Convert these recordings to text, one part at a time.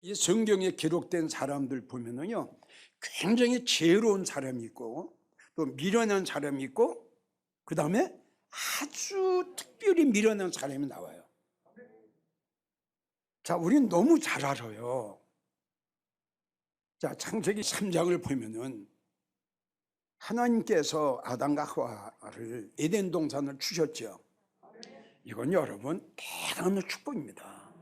이 성경에 기록된 사람들 보면은요, 굉장히 지혜로운 사람이 있고, 또 미련한 사람이 있고, 그 다음에 아주 특별히 미련한 사람이 나와요. 자, 우린 너무 잘 알아요. 자, 창세기 3장을 보면은 하나님께서 아담과 하와를 에덴 동산을 주셨죠. 이건 여러분 대단한 축복입니다.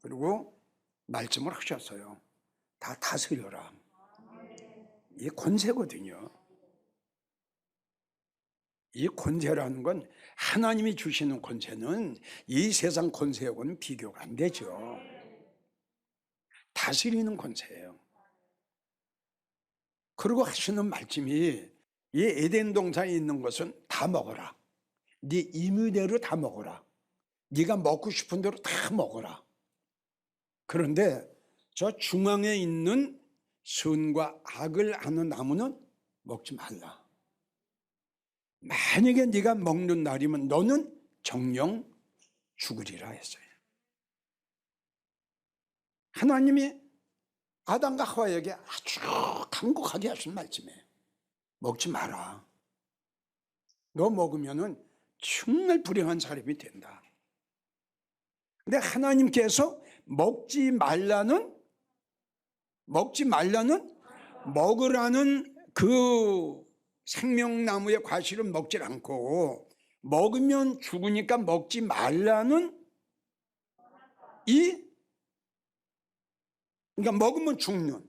그리고 말씀을 하셨어요. 다 다스려라. 이게 권세거든요. 이 권세라는 건 하나님이 주시는 권세는 이 세상 권세하고는 비교가 안 되죠. 다스리는 권세예요. 그리고 하시는 말씀이 이 에덴 동산에 있는 것은 다 먹어라. 네 임의대로 다 먹어라. 네가 먹고 싶은 대로 다 먹어라. 그런데 저 중앙에 있는 선과 악을 아는 나무는 먹지 말라. 만약에 네가 먹는 날이면 너는 정령 죽으리라 했어요. 하나님이 아담과 하와에게 아주 간곡하게 하신 말씀이에요. 먹지 마라. 너 먹으면은 정말 불행한 사람이 된다. 근데 하나님께서 먹지 말라는 먹으라는 그 생명나무의 과실은 먹질 않고, 먹으면 죽으니까 먹지 말라는 그러니까 먹으면 죽는,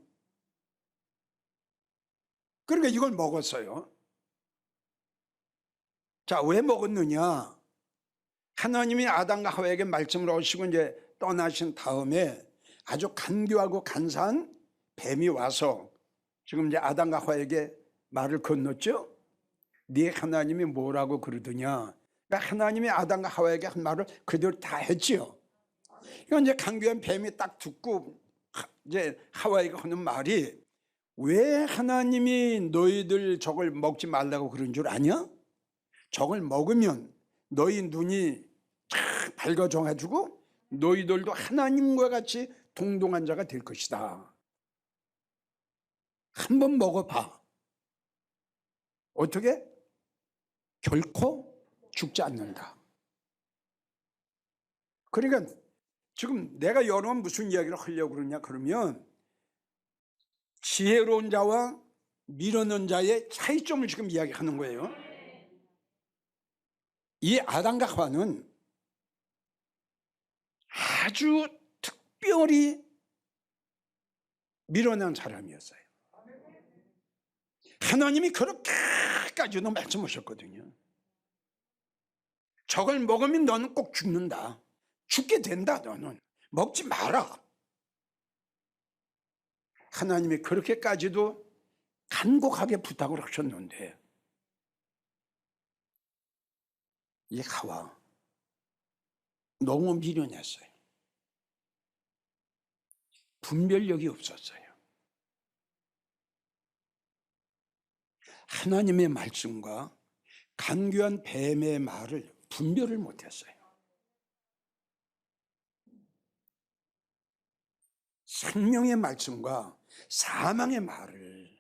그러니까 이걸 먹었어요. 자, 왜 먹었느냐? 하나님이 아담과 하와에게 말씀을 하시고 이제 떠나신 다음에 아주 간교하고 간사한 뱀이 와서 지금 이제 아담과 하와에게 말을 건넜죠. 네 하나님이 뭐라고 그러더냐? 그러니까 하나님이 아담과 하와에게 한 말을 그대로 다 했지요. 이건 이제 간교한 뱀이 딱 듣고 이제 하와에게 하는 말이, 왜 하나님이 너희들 저걸 먹지 말라고 그런 줄 아냐? 저걸 먹으면 너희 눈이 쫙 밝아져가지고 너희들도 하나님과 같이 동등한 자가 될 것이다. 한번 먹어봐. 어떻게? 결코 죽지 않는다. 그러니까 지금 내가 여러 번 무슨 이야기를 하려고 그러냐 그러면, 지혜로운 자와 미련한 자의 차이점을 지금 이야기하는 거예요. 이 아담과 하와는 아주 특별히 미련한 사람이었어요. 하나님이 그렇게까지도 말씀하셨거든요. 저걸 먹으면 너는 꼭 죽는다. 죽게 된다. 너는 먹지 마라. 하나님이 그렇게까지도 간곡하게 부탁을 하셨는데, 이 하와 너무 미련했어요. 분별력이 없었어요. 하나님의 말씀과 간교한 뱀의 말을 분별을 못했어요. 생명의 말씀과 사망의 말을,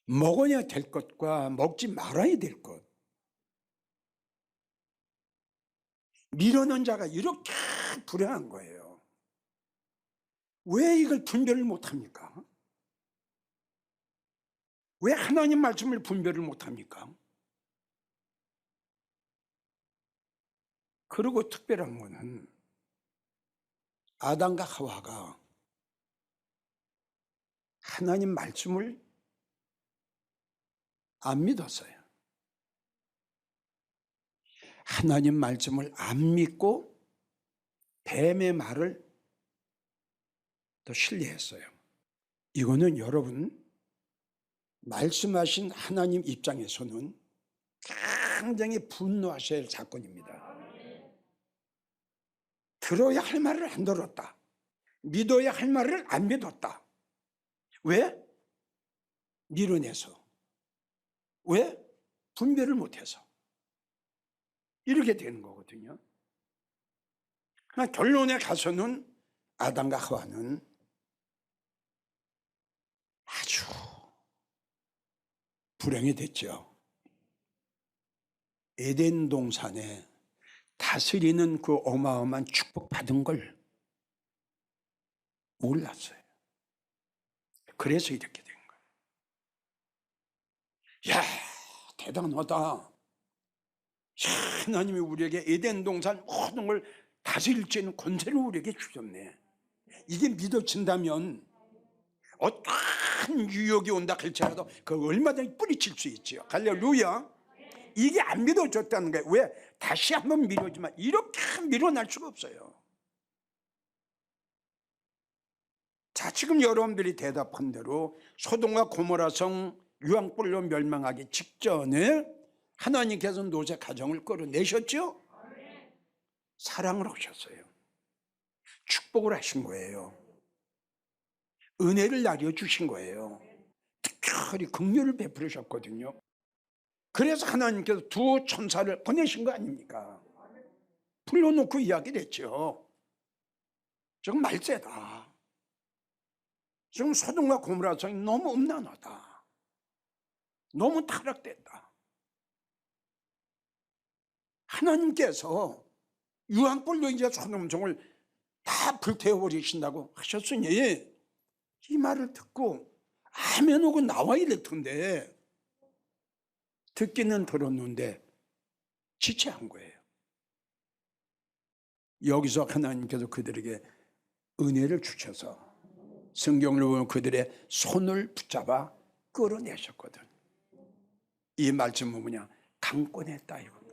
먹어야 될 것과 먹지 말아야 될 것, 미련한 자가 이렇게 불행한 거예요. 왜 이걸 분별을 못합니까? 왜 하나님 말씀을 분별을 못합니까? 그리고 특별한 거는 아담과 하와가 하나님 말씀을 안 믿었어요. 하나님 말씀을 안 믿고 뱀의 말을 더 신뢰했어요. 이거는 여러분, 말씀하신 하나님 입장에서는 굉장히 분노하셔야 할 사건입니다. 들어야 할 말을 안 들었다. 믿어야 할 말을 안 믿었다. 왜? 미련해서. 왜? 분별을 못해서. 이렇게 되는 거거든요. 결론에 가서는 아담과 하와는 아주 불행이 됐죠. 에덴 동산에 다스리는 그 어마어마한 축복받은 걸 몰랐어요. 그래서 이렇게 된 거예요. 야, 대단하다. 하나님이 우리에게 에덴 동산 모든 걸 다스릴 수 있는 권세를 우리에게 주셨네. 이게 믿어진다면 어떠한 유혹이 온다 할지라도 그 얼마든지 뿌리칠 수 있지요. 할렐루야. 이게 안 믿어졌다는 거예요. 왜? 다시 한번 미루지만 이렇게 밀어날 수가 없어요. 자, 지금 여러분들이 대답한 대로 소돔과 고모라 성 유황불로 멸망하기 직전에 하나님께서 노세 가정을 끌어내셨죠? 사랑을 하셨어요. 축복을 하신 거예요. 은혜를 나려주신 거예요. 특별히 긍휼을 베푸셨거든요. 그래서 하나님께서 두 천사를 보내신 거 아닙니까? 불러놓고 이야기를 했죠. 지금 말세다. 지금 소돔과 고모라 성이 너무 음란하다. 너무 타락됐다. 하나님께서 유황불로 이제 소돔 성을 다 불태워버리신다고 하셨으니 이 말을 듣고 아멘 하고 나와야 될 텐데 듣기는 들었는데 지체한 거예요. 여기서 하나님께서 그들에게 은혜를 주셔서 성경을 보면 그들의 손을 붙잡아 끌어내셨거든. 이 말씀은 뭐냐? 강권했다 이겁니다.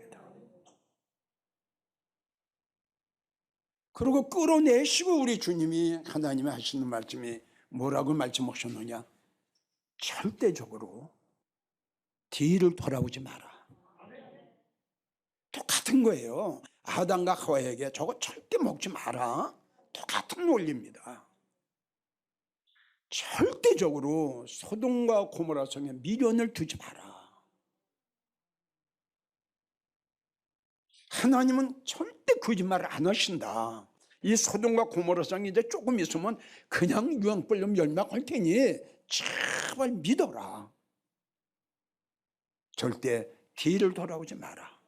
그리고 끌어내시고 우리 주님이 하나님이 하시는 말씀이 뭐라고 말씀하셨느냐? 절대적으로 뒤를 돌아보지 마라. 똑같은 거예요. 아담과 하와에게 저거 절대 먹지 마라. 똑같은 논리입니다. 절대적으로 소돔과 고모라 성에 미련을 두지 마라. 하나님은 절대 거짓말을 안 하신다. 이 소돔과 고모라 성이 이제 조금 있으면 그냥 유황불로 멸망할 테니 제발 믿어라. 절대 뒤를 돌아오지 마라.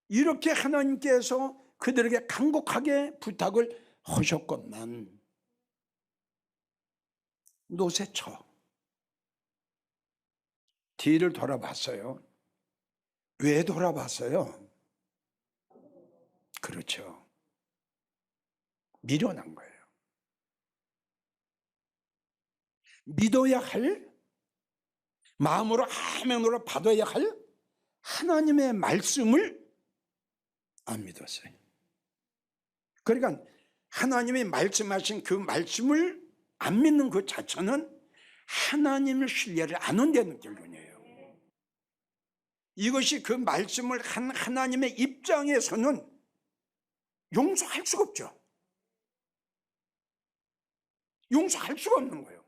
이렇게 하나님께서 그들에게 간곡하게 부탁을 하셨건만 노새쳐 뒤를 돌아봤어요. 왜 돌아봤어요? 그렇죠. 미련한 거예요. 믿어야 할, 마음으로 아멘으로 받아야 할 하나님의 말씀을 안 믿었어요. 그러니까 하나님이 말씀하신 그 말씀을 안 믿는 그 자체는 하나님의 신뢰를 안 한다는 결론이에요. 이것이 그 말씀을 한 하나님의 입장에서는 용서할 수가 없죠. 용서할 수가 없는 거예요.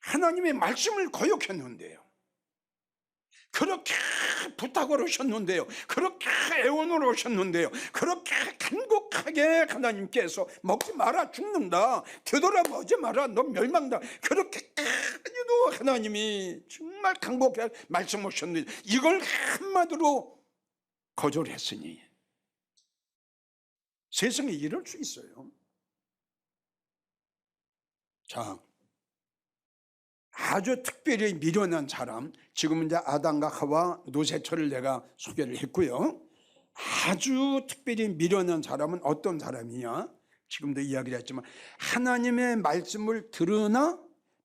하나님의 말씀을 거역했는데요. 그렇게 부탁을 하셨는데요. 그렇게 애원을 하셨는데요. 그렇게 간곡하게 하나님께서 먹지 마라 죽는다. 되돌아보지 마라 너 멸망다. 그렇게까지도 하나님이 정말 간곡하게 말씀하셨는데 이걸 한마디로 거절했으니 세상에 이럴 수 있어요. 자, 아주 특별히 미련한 사람, 지금 이제 아담과 하와 노새처를 내가 소개를 했고요. 아주 특별히 미련한 사람은 어떤 사람이냐? 지금도 이야기를 했지만 하나님의 말씀을 들으나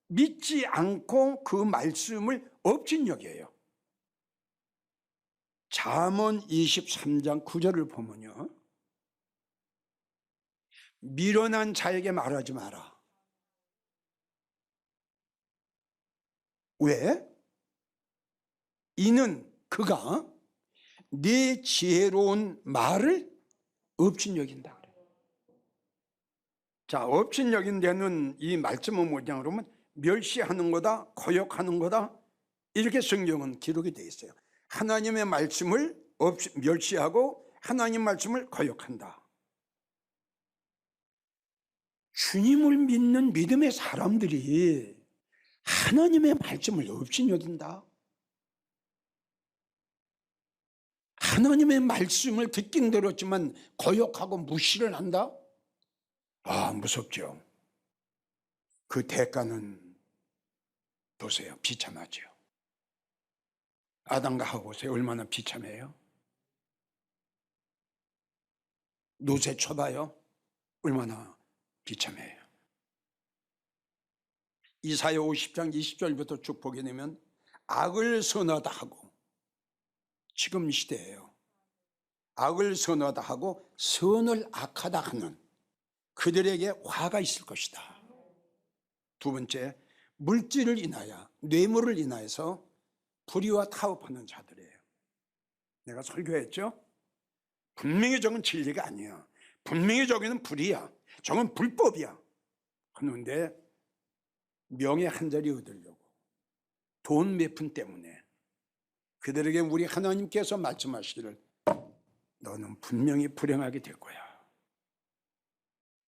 믿지 않고 그 말씀을 업신여겨요. 잠언 23장 9절을 보면요, 미련한 자에게 말하지 마라. 왜? 이는 그가 네 지혜로운 말을 업신여긴다. 자, 업신여긴 데는 이 말씀은 뭐냐 그러면 멸시하는 거다, 거역하는 거다, 이렇게 성경은 기록이 되어 있어요. 하나님의 말씀을 멸시하고 하나님 말씀을 거역한다. 주님을 믿는 믿음의 사람들이 하나님의 말씀을 업신여긴다. 하나님의 말씀을 듣긴 들었지만 거역하고 무시를 한다? 아, 무섭죠. 그 대가는 보세요. 비참하죠. 아담과 하와보세요. 얼마나 비참해요. 노새 쳐봐요. 얼마나 비참해요. 이사야 50장 20절부터 쭉 보게 되면 악을 선하다 하고, 지금 시대예요. 악을 선하다 하고 선을 악하다 하는 그들에게 화가 있을 것이다. 두 번째, 물질을 인하여, 뇌물을 인하여서 불의와 타협하는 자들이에요. 내가 설교했죠? 분명히 저건 진리가 아니야. 분명히 저기는 불의야. 저건 불법이야. 그런데 명예 한 자리 얻으려고, 돈 몇 푼 때문에 그들에게 우리 하나님께서 말씀하시기를 너는 분명히 불행하게 될 거야.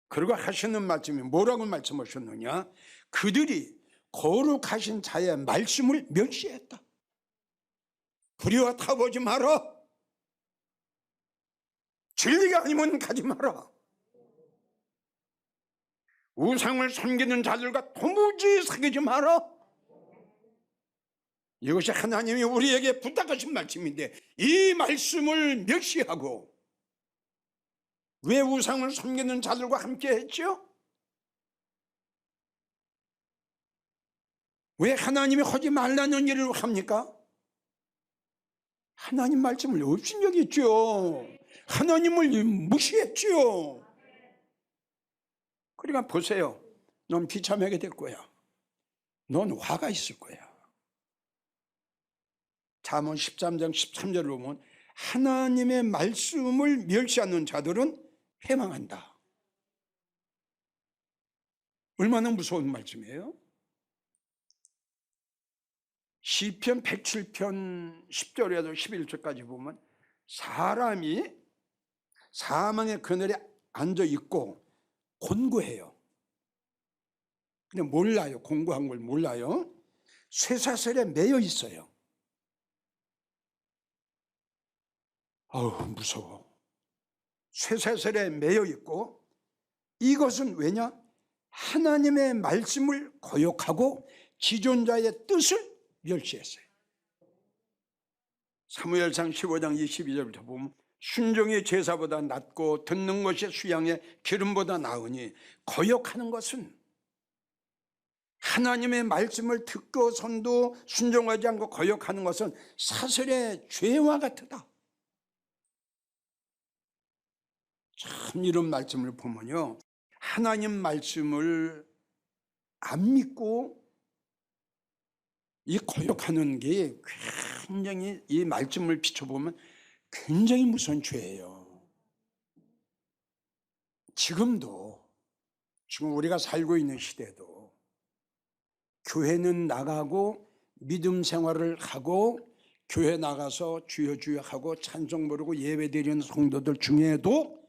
그리고 하시는 말씀이 뭐라고 말씀하셨느냐? 그들이 거룩하신 자의 말씀을 멸시했다. 불의와 타보지 마라. 진리가 아니면 가지 마라. 우상을 섬기는 자들과 도무지 사귀지 마라. 이것이 하나님이 우리에게 부탁하신 말씀인데, 이 말씀을 멸시하고 왜 우상을 섬기는 자들과 함께 했죠? 왜 하나님이 하지 말라는 일을 합니까? 하나님 말씀을 업신여겼죠. 하나님을 무시했죠. 그러니까 보세요. 넌 비참하게 될 거야. 넌 화가 있을 거야. 잠언 13장 13절을 보면 하나님의 말씀을 멸시하는 자들은 패망한다. 얼마나 무서운 말씀이에요? 시편 107편 10절에서 11절까지 보면 사람이 사망의 그늘에 앉아 있고 곤고해요. 그냥 몰라요. 공부한 걸 몰라요. 쇠사슬에 매여 있어요. 아우, 무서워. 쇠사슬에 매여 있고, 이것은 왜냐? 하나님의 말씀을 거역하고 지존자의 뜻을 멸시했어요. 사무엘상 15장 22절부터 보면 순종이 제사보다 낫고 듣는 것이 수양의 기름보다 나으니, 거역하는 것은, 하나님의 말씀을 듣고선도 순종하지 않고 거역하는 것은 사슬의 죄와 같다. 참, 이런 말씀을 보면요, 하나님 말씀을 안 믿고 이 거역하는 게 굉장히, 이 말씀을 비춰보면 굉장히 무서운 죄예요. 지금 우리가 살고 있는 시대도 교회는 나가고 믿음 생활을 하고 교회 나가서 주여 주여 하고 찬송 부르고 예배 드리는 성도들 중에도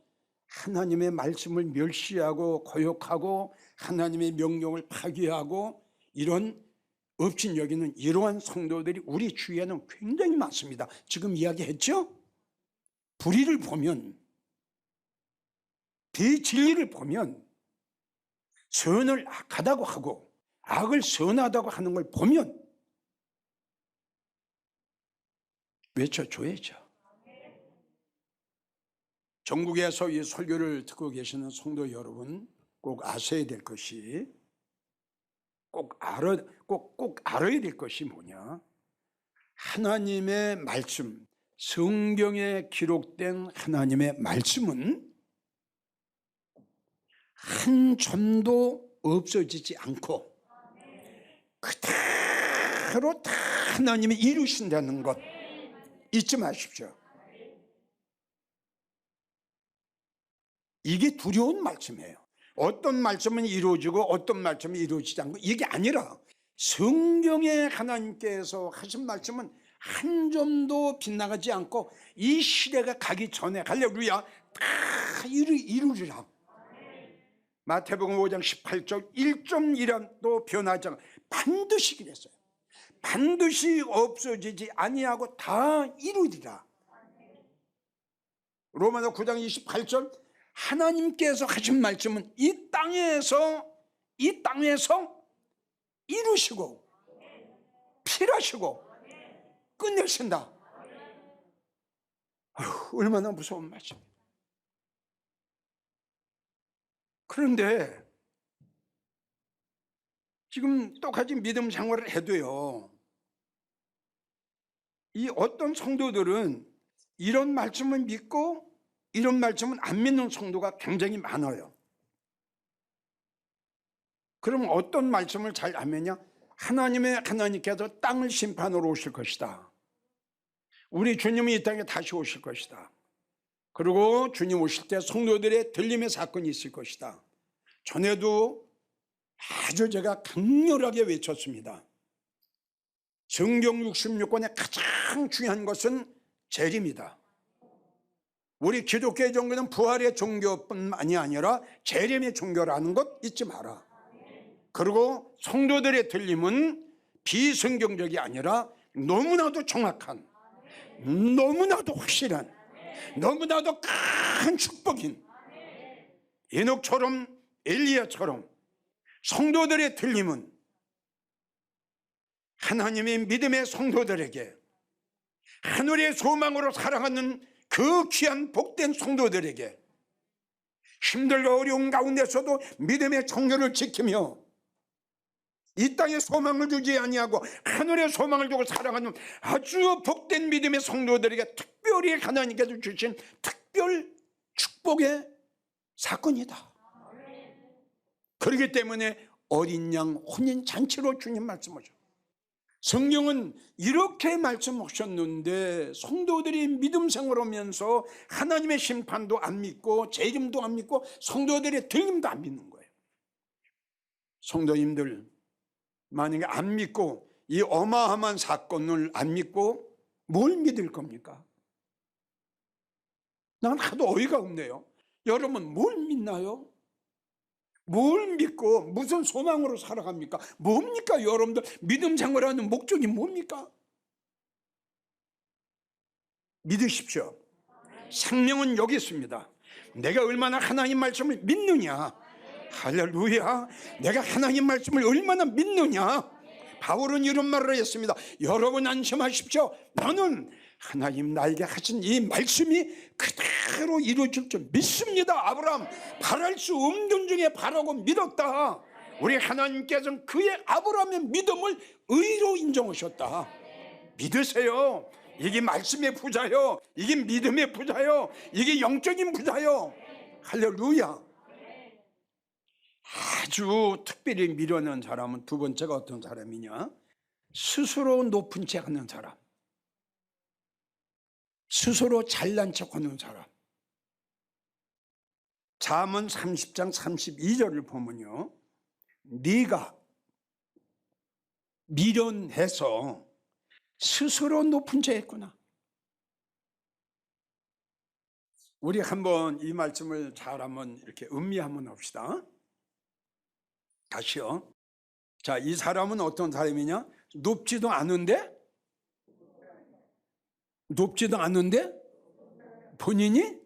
하나님의 말씀을 멸시하고 거역하고 하나님의 명령을 파기하고 이런 업신여기는 이러한 성도들이 우리 주위에는 굉장히 많습니다. 지금 이야기했죠? 불의를 보면, 비진리를 보면, 선을 악하다고 하고 악을 선하다고 하는 걸 보면 외쳐줘야죠. 전국에서 이 설교를 듣고 계시는 성도 여러분, 꼭 아셔야 될 것이, 꼭 알아야 될 것이 뭐냐? 하나님의 말씀, 성경에 기록된 하나님의 말씀은 한 점도 없어지지 않고 그대로 다 하나님이 이루신다는 것 잊지 마십시오. 이게 두려운 말씀이에요. 어떤 말씀은 이루어지고 어떤 말씀은 이루어지지 않고, 이게 아니라 성경에 하나님께서 하신 말씀은 한 점도 빗나가지 않고 이 시대가 가기 전에, 할렐루야, 다 이루리라. 마태복음 5장 18절 1.1은 또 변하지 않고 반드시 그랬어요. 반드시 없어지지 아니하고 다 이루리라. 로마서 9장 28절 하나님께서 하신 말씀은 이 땅에서 이루시고 필하시고 끝내신다. 얼마나 무서운 말씀이에요. 그런데 지금 똑같이 믿음 생활을 해도요, 이 어떤 성도들은 이런 말씀을 믿고 이런 말씀은 안 믿는 성도가 굉장히 많아요. 그럼 어떤 말씀을 잘 안 믿냐? 하나님께서 땅을 심판으로 오실 것이다. 우리 주님이 이 땅에 다시 오실 것이다. 그리고 주님 오실 때 성도들의 들림의 사건이 있을 것이다. 전에도 아주 제가 강렬하게 외쳤습니다. 성경 66권의 가장 중요한 것은 재림이다. 우리 기독교의 종교는 부활의 종교뿐만이 아니라 재림의 종교라는 것 잊지 마라. 그리고 성도들의 들림은 비성경적이 아니라 너무나도 정확한, 너무나도 확실한, 너무나도 큰 축복인 에녹처럼 엘리야처럼 성도들의 들림은 하나님의 믿음의 성도들에게, 하늘의 소망으로 살아가는 그 귀한 복된 성도들에게 힘들고 어려운 가운데서도 믿음의 정결을 지키며 이 땅에 소망을 주지 아니하고 하늘의 소망을 두고 살아가는 아주 복된 믿음의 성도들에게 특별히 하나님께서 주신 특별 축복의 사건이다. 그렇기 때문에 어린 양 혼인 잔치로 주님 말씀하셨어요. 성경은 이렇게 말씀하셨는데 성도들이 믿음 생활하면서 하나님의 심판도 안 믿고 재림도 안 믿고 성도들의 들림도 안 믿는 거예요. 성도님들, 만약에 안 믿고 이 어마어마한 사건을 안 믿고 뭘 믿을 겁니까? 난 하도 어이가 없네요. 여러분 뭘 믿나요? 뭘 믿고 무슨 소망으로 살아갑니까? 뭡니까? 여러분들 믿음 생활하는 목적이 뭡니까? 믿으십시오. 생명은 여기 있습니다. 내가 얼마나 하나님 말씀을 믿느냐. 할렐루야. 내가 하나님 말씀을 얼마나 믿느냐. 바울은 이런 말을 했습니다. 여러분 안심하십시오. 나는 하나님 나에게 하신 이 말씀이 그대로 이루어질 줄 믿습니다. 아브라함 바랄 수 없는 중에 바라고 믿었다. 우리 하나님께서는 그의 아브라함의 믿음을 의로 인정하셨다. 믿으세요. 이게 말씀의 부자요, 이게 믿음의 부자요, 이게 영적인 부자요. 할렐루야. 아주 특별히 미련한 사람은 두 번째가 어떤 사람이냐? 스스로 높은 척 하는 사람, 스스로 잘난 척 하는 사람. 잠언 30장 32절을 보면요, 네가 미련해서 스스로 높은 척 했구나. 우리 한번 이 말씀을 잘 한번 이렇게 음미한번 합시다. 다시요. 자, 이 사람은 어떤 사람이냐? 높지도 않은데 본인이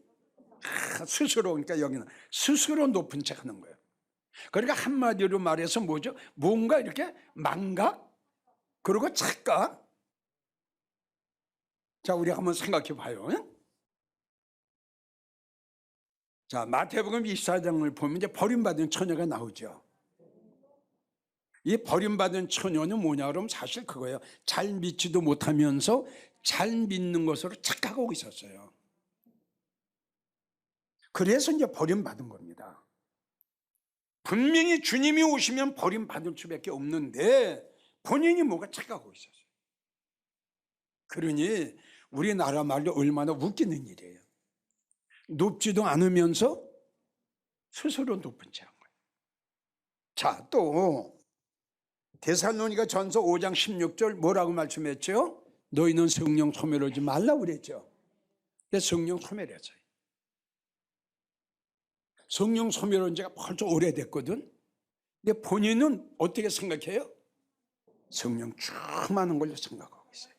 스스로, 그러니까 여기는 스스로 높은 척 하는 거예요. 그러니까 한마디로 말해서 뭐죠? 뭔가 이렇게 망각, 그리고 착각. 자, 우리 한번 생각해 봐요. 자, 마태복음 24장을 보면 이제 버림받은 처녀가 나오죠. 이 버림받은 처녀는 뭐냐 그러면 사실 그거예요. 잘 믿지도 못하면서 잘 믿는 것으로 착각하고 있었어요. 그래서 이제 버림받은 겁니다. 분명히 주님이 오시면 버림받을 수밖에 없는데 본인이 뭐가 착각하고 있었어요. 그러니 우리나라 말로 얼마나 웃기는 일이에요. 높지도 않으면서 스스로 높은 척 한 거예요. 자, 또 데살로니가 전서 5장 16절 뭐라고 말씀했죠? 너희는 성령 소멸하지 말라고 그랬죠. 성령 소멸했어요. 성령 소멸한 지가 벌써 오래됐거든. 근데 본인은 어떻게 생각해요? 성령 충만한 걸로 생각하고 있어요.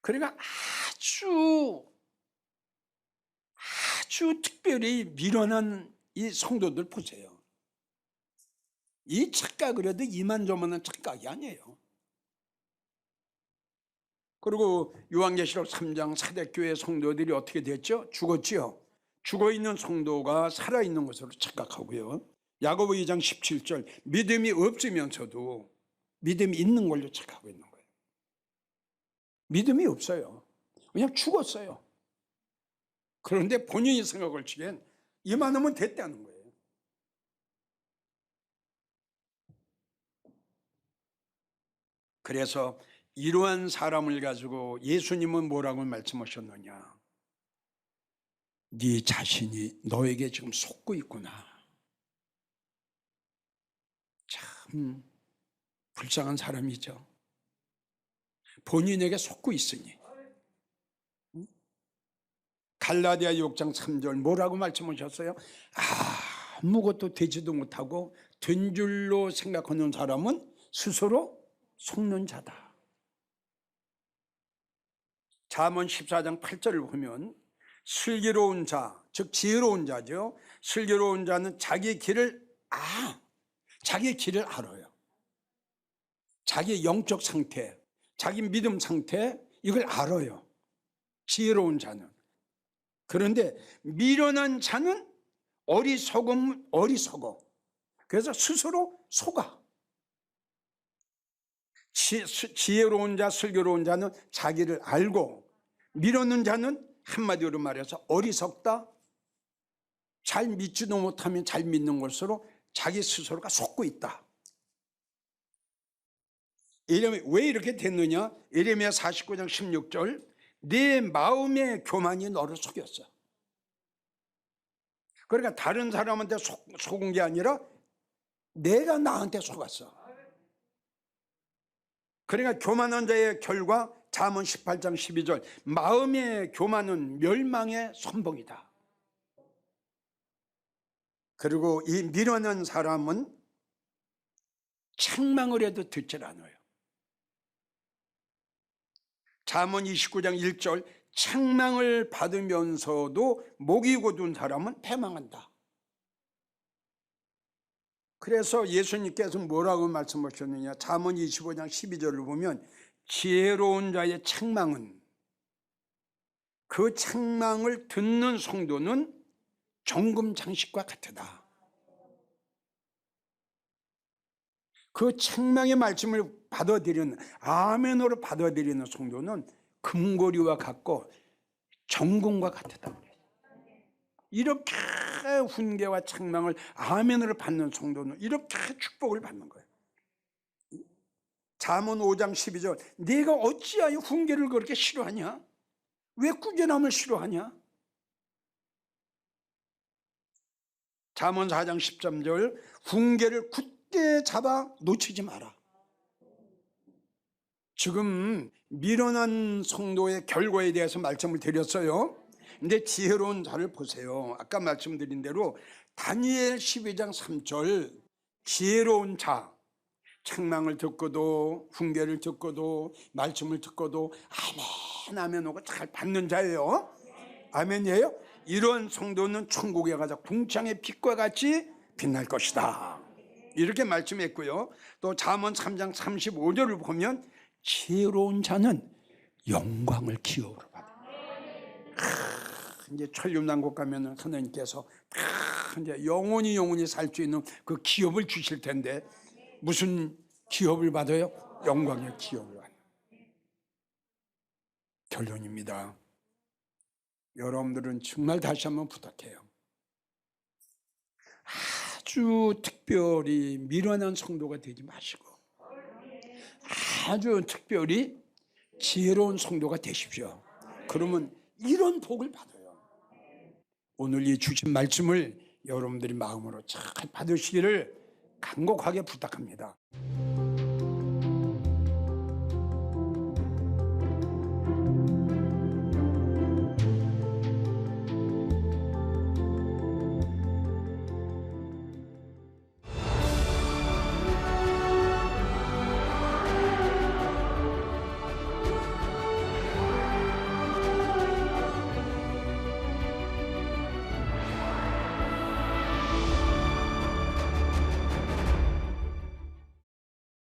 그러니까 아주 특별히 미련한 이 성도들 보세요. 이 착각을 해도 이만저만한 착각이 아니에요. 그리고 요한계시록 3장 사대교회 성도들이 어떻게 됐죠? 죽었지요. 죽어있는 성도가 살아있는 것으로 착각하고요. 야고보 2장 17절 믿음이 없으면서도 믿음이 있는 걸로 착각하고 있는 거예요. 믿음이 없어요. 그냥 죽었어요. 그런데 본인이 생각을 치기엔 이만하면 됐다는 거예요. 그래서 이러한 사람을 가지고 예수님은 뭐라고 말씀하셨느냐? 네 자신이 너에게 지금 속고 있구나. 참 불쌍한 사람이죠. 본인에게 속고 있으니. 갈라디아 6장 3절 뭐라고 말씀하셨어요? 아무것도 되지도 못하고 된 줄로 생각하는 사람은 스스로 속는 자다. 잠언 14장 8절을 보면 슬기로운 자, 즉 지혜로운 자죠. 슬기로운 자는 자기 길을 알아요. 자기 영적 상태, 자기 믿음 상태 이걸 알아요. 지혜로운 자는. 그런데 미련한 자는 어리석어. 그래서 스스로 속아. 지혜로운 자, 슬기로운 자는 자기를 알고, 미련한 자는 한마디로 말해서 어리석다. 잘 믿지도 못하면 잘 믿는 것으로 자기 스스로가 속고 있다. 왜 이렇게 됐느냐? 예레미야 49장 16절 내 마음의 교만이 너를 속였어. 그러니까 다른 사람한테 속은 게 아니라 내가 나한테 속았어. 그러니까 교만한 자의 결과 잠언 18장 12절 마음의 교만은 멸망의 선봉이다. 그리고 이 미련한 사람은 책망을 해도 듣질 않아요. 잠언 29장 1절 책망을 받으면서도 목이 곧은 사람은 패망한다. 그래서 예수님께서 뭐라고 말씀하셨느냐? 잠언 25장 12절을 보면 지혜로운 자의 책망은, 그 책망을 듣는 성도는 정금 장식과 같으다. 그 책망의 말씀을 받아들이는, 아멘으로 받아들이는 성도는 금고리와 같고 정금과 같다. 이렇게 훈계와 책망을 아멘으로 받는 성도는 이렇게 축복을 받는 거예요. 잠언 5장 12절 네가 어찌하여 훈계를 그렇게 싫어하냐? 왜 꾸겨남을 싫어하냐? 잠언 4장 13절 훈계를 굳게 잡아 놓치지 마라. 지금 미련한 성도의 결과에 대해서 말씀을 드렸어요. 근데 지혜로운 자를 보세요. 아까 말씀드린 대로 다니엘 12장 3절 지혜로운 자, 책망을 듣고도 훈계를 듣고도 말씀을 듣고도 아멘 하고 잘 받는 자예요. 아멘이에요. 이런 성도는 천국에 가서 궁창의 빛과 같이 빛날 것이다. 이렇게 말씀했고요. 또 잠언 3장 35절을 보면 지혜로운 자는 영광을 기업으로 받아. 이제 천륜왕국 가면은 하나님께서 이제 영원히 살 수 있는 그 기업을 주실 텐데 무슨 기업을 받아요? 영광의 기업을 받아요. 결론입니다. 여러분들은 정말 다시 한번 부탁해요. 아주 특별히 미련한 성도가 되지 마시고 아주 특별히 지혜로운 성도가 되십시오. 그러면 이런 복을 받아요. 오늘 이 주신 말씀을 여러분들이 마음으로 잘 받으시기를 간곡하게 부탁합니다.